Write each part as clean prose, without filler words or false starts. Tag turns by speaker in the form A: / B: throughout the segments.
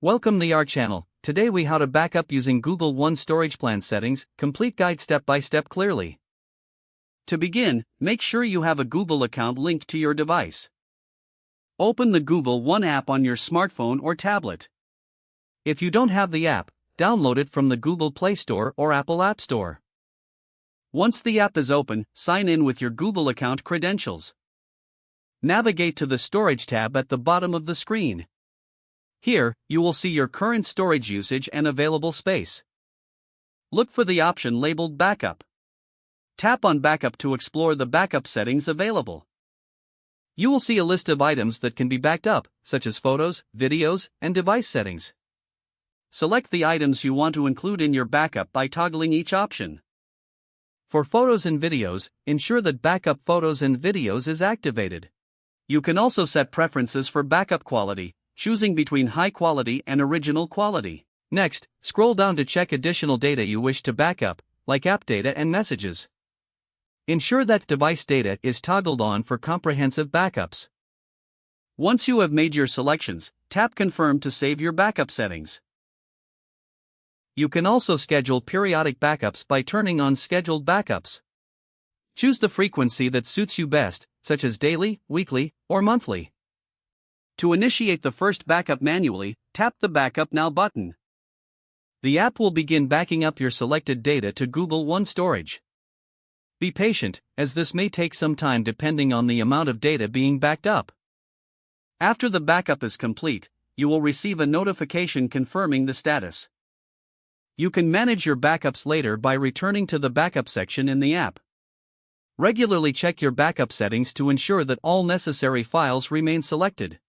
A: Welcome to our channel. Today we how to backup using Google One Storage Plan settings, complete guide step by step clearly. To begin, make sure you have a Google account linked to your device. Open the Google One app on your smartphone or tablet. If you don't have the app, download it from the Google Play Store or Apple App Store. Once the app is open, sign in with your Google account credentials. Navigate to the Storage tab at the bottom of the screen. Here, you will see your current storage usage and available space. Look for the option labeled Backup. Tap on Backup to explore the backup settings available. You will see a list of items that can be backed up, such as photos, videos, and device settings. Select the items you want to include in your backup by toggling each option. For photos and videos, ensure that Backup Photos and Videos is activated. You can also set preferences for backup quality, choosing between high quality and original quality. Next, scroll down to check additional data you wish to backup, like app data and messages. Ensure that device data is toggled on for comprehensive backups. Once you have made your selections, tap Confirm to save your backup settings. You can also schedule periodic backups by turning on Scheduled Backups. Choose the frequency that suits you best, such as daily, weekly, or monthly. To initiate the first backup manually, tap the Backup Now button. The app will begin backing up your selected data to Google One Storage. Be patient, as this may take some time depending on the amount of data being backed up. After the backup is complete, you will receive a notification confirming the status. You can manage your backups later by returning to the Backup section in the app. Regularly check your backup settings to ensure that all necessary files remain selected.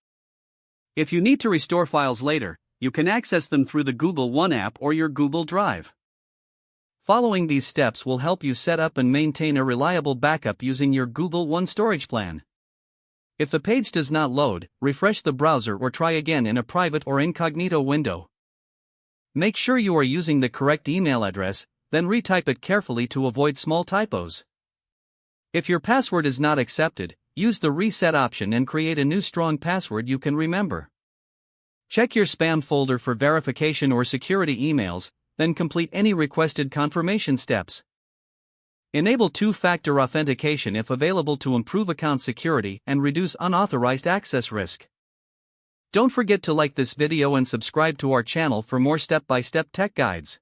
A: If you need to restore files later, you can access them through the Google One app or your Google Drive. Following these steps will help you set up and maintain a reliable backup using your Google One Storage Plan. If the page does not load, refresh the browser or try again in a private or incognito window. Make sure you are using the correct email address, then retype it carefully to avoid small typos. If your password is not accepted, use the reset option and create a new strong password you can remember. Check your spam folder for verification or security emails, then complete any requested confirmation steps. Enable two-factor authentication if available to improve account security and reduce unauthorized access risk. Don't forget to like this video and subscribe to our channel for more step-by-step tech guides.